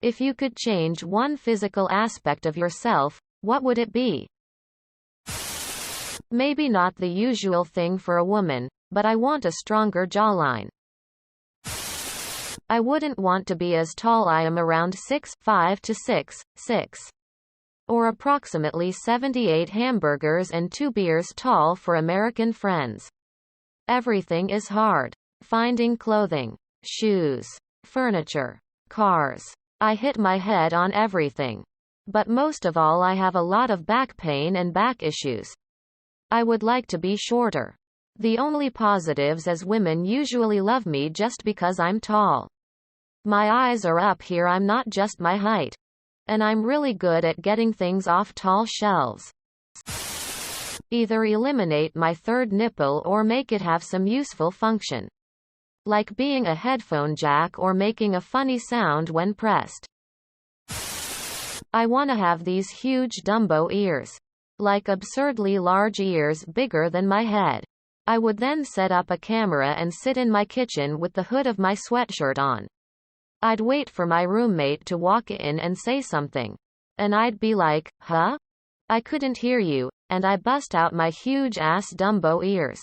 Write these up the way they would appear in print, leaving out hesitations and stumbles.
If you could change one physical aspect of yourself, what would it be? Maybe not the usual thing for a woman, but I want a stronger jawline. I wouldn't want to be as tall. I am around 6'5" to 6'6", or approximately 78 hamburgers and 2 beers tall for American friends. Everything is hard. Finding clothing, shoes, furniture, cars. I hit my head on everything. But most of all, I have a lot of back pain and back issues. I would like to be shorter. The only positives is women usually love me just because I'm tall. My eyes are up here. I'm not just my height. And I'm really good at getting things off tall shelves. Either eliminate my third nipple or make it have some useful function. Like being a headphone jack or making a funny sound when pressed. I want to have these huge Dumbo ears. Like absurdly large ears bigger than my head. I would then set up a camera and sit in my kitchen with the hood of my sweatshirt on. I'd wait for my roommate to walk in and say something. And I'd be like, huh? I couldn't hear you, and I bust out my huge ass Dumbo ears.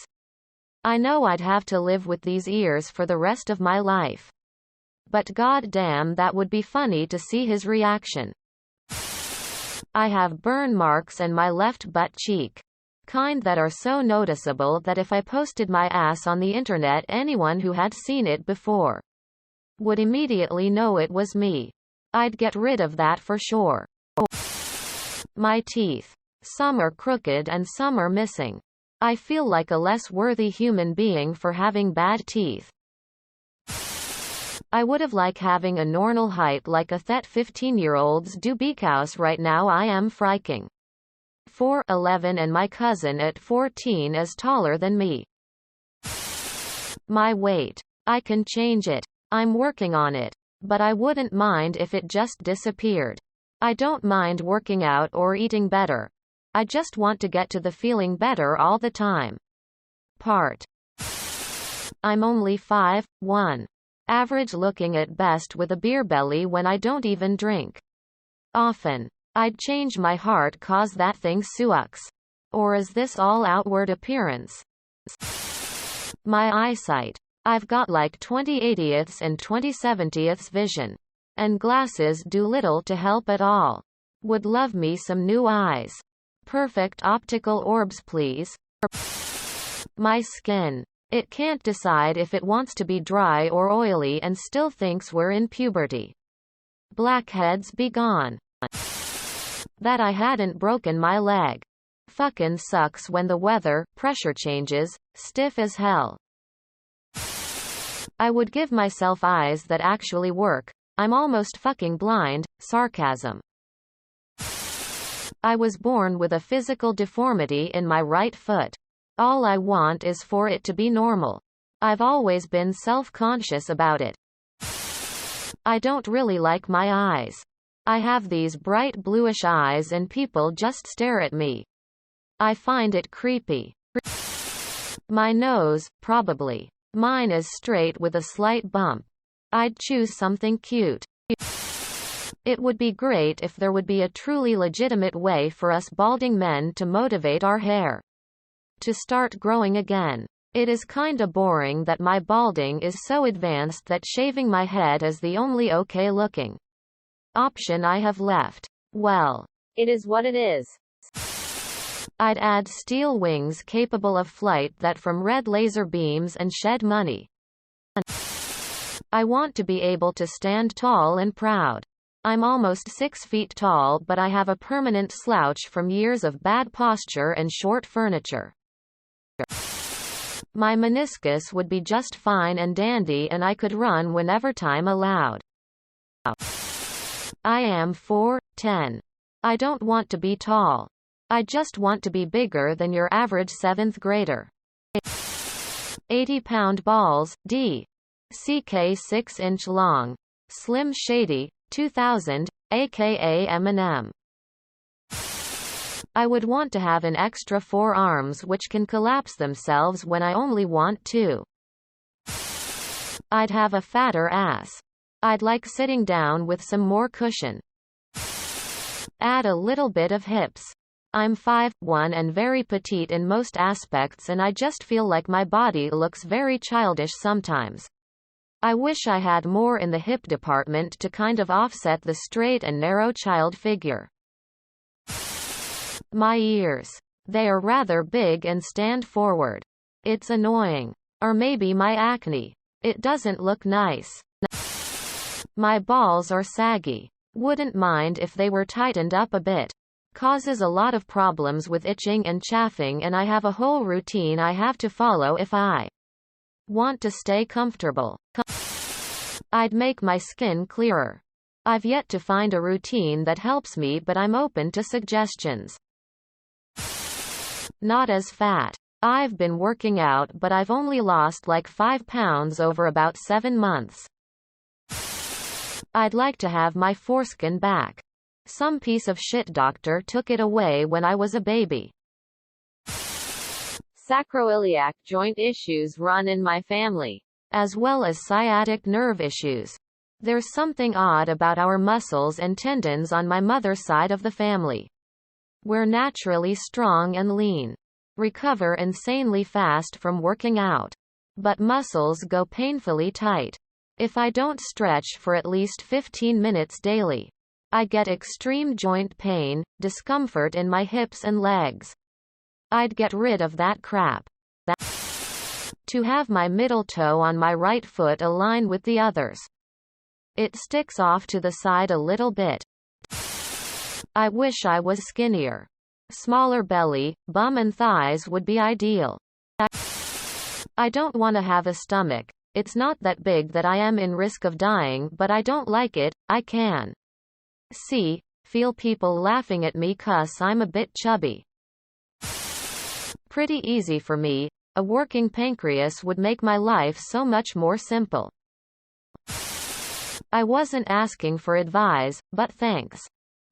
I know I'd have to live with these ears for the rest of my life. But goddamn, that would be funny to see his reaction. I have burn marks in my left butt cheek. Kind that are so noticeable that if I posted my ass on the internet, anyone who had seen it before would immediately know it was me. I'd get rid of that for sure. My teeth. Some are crooked and some are missing. I feel like a less worthy human being for having bad teeth. I would have liked having a normal height like a that 15-year-olds do because right now I am freaking 4'11" and my cousin at 14 is taller than me. My weight. I can change it. I'm working on it. But I wouldn't mind if it just disappeared. I don't mind working out or eating better. I just want to get to the feeling better all the time part. I'm only 5'1". Average looking at best with a beer belly when I don't even drink. Often. I'd change my heart cause that thing sucks. Or is this all outward appearance? My eyesight. I've got like 20/80ths and 20/70ths vision. And glasses do little to help at all. Would love me some new eyes. Perfect optical orbs please. My skin. It can't decide if it wants to be dry or oily and still thinks we're in puberty. Blackheads be gone. That I hadn't broken my leg. Fucking sucks when the weather pressure changes, stiff as hell. I would give myself eyes that actually work. I'm almost fucking blind. Sarcasm. I was born with a physical deformity in my right foot. All I want is for it to be normal. I've always been self-conscious about it. I don't really like my eyes. I have these bright bluish eyes and people just stare at me. I find it creepy. My nose, probably. Mine is straight with a slight bump. I'd choose something cute. It would be great if there would be a truly legitimate way for us balding men to motivate our hair to start growing again. It is kinda boring that my balding is so advanced that shaving my head is the only okay looking option I have left. Well, it is what it is. I'd add steel wings capable of flight that from red laser beams and shed money. I want to be able to stand tall and proud. I'm almost 6 feet tall, but I have a permanent slouch from years of bad posture and short furniture. My meniscus would be just fine and dandy and I could run whenever time allowed. I am 4'10". I don't want to be tall. I just want to be bigger than your average 7th grader. 80-pound balls, D. CK 6-inch long. Slim Shady, 2000, aka Eminem. I would want to have an extra 4 arms which can collapse themselves when I only want to. I'd have a fatter ass. I'd like sitting down with some more cushion. Add a little bit of hips. I'm 5'1" and very petite in most aspects, and I just feel like my body looks very childish sometimes. I wish I had more in the hip department to kind of offset the straight and narrow child figure. My ears. They are rather big and stand forward. It's annoying. Or maybe my acne. It doesn't look nice. My balls are saggy. Wouldn't mind if they were tightened up a bit. Causes a lot of problems with itching and chafing, and I have a whole routine I have to follow if I want to stay comfortable. I'd make my skin clearer. I've yet to find a routine that helps me, but I'm open to suggestions. Not as fat. I've been working out, but I've only lost like 5 pounds over about 7 months. I'd like to have my foreskin back. Some piece of shit doctor took it away when I was a baby. Sacroiliac joint issues run in my family, as well as sciatic nerve issues. There's something odd about our muscles and tendons on my mother's side of the family. We're naturally strong and lean. Recover insanely fast from working out. But muscles go painfully tight. If I don't stretch for at least 15 minutes daily, I get extreme joint pain, discomfort in my hips and legs. I'd get rid of that crap. To have my middle toe on my right foot align with the others. It sticks off to the side a little bit. I wish I was skinnier. Smaller belly, bum and thighs would be ideal. I don't want to have a stomach. It's not that big that I am in risk of dying, but I don't like it. I can feel people laughing at me 'cause I'm a bit chubby. Pretty easy for me. A working pancreas would make my life so much more simple. I wasn't asking for advice, but thanks.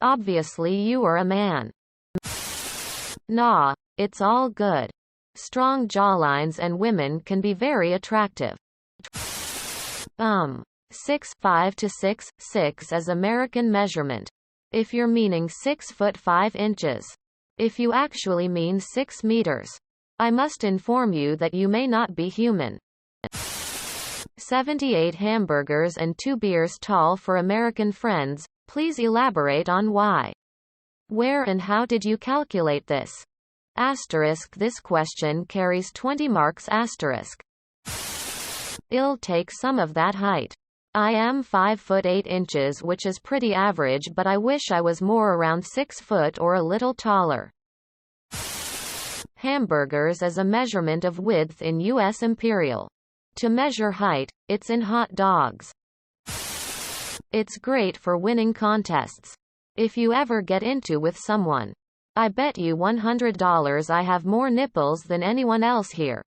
Obviously you are a man. Nah, it's all good. Strong jawlines and women can be very attractive. 6'5" to 6'6" as American measurement. If you're meaning 6 foot 5 inches. If you actually mean 6 meters. I must inform you that you may not be human. 78 hamburgers and 2 beers tall for American friends. Please elaborate on why. Where and how did you calculate this? Asterisk. This question carries 20 marks. Asterisk. I'll take some of that height. I am 5 foot 8 inches, which is pretty average, but I wish I was more around 6 foot or a little taller. Hamburgers as a measurement of width in U.S. Imperial. To measure height, it's in hot dogs. It's great for winning contests. If you ever get into with someone, I bet you $100 I have more nipples than anyone else here.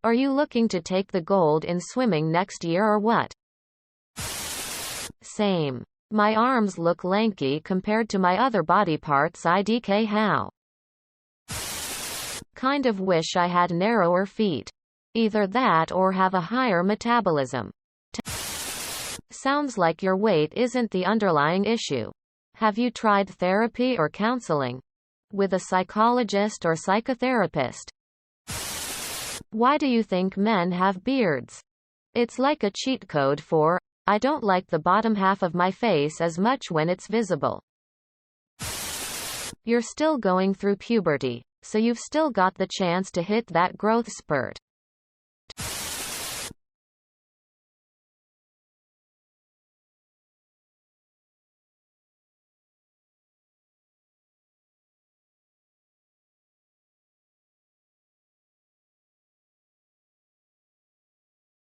Are you looking to take the gold in swimming next year or what? Same. My arms look lanky compared to my other body parts. IDK how? Kind of wish I had narrower feet. Either that or have a higher metabolism. Sounds like your weight isn't the underlying issue. Have you tried therapy or counseling? With a psychologist or psychotherapist? Why do you think men have beards? It's like a cheat code for, I don't like the bottom half of my face as much when it's visible. You're still going through puberty, so you've still got the chance to hit that growth spurt.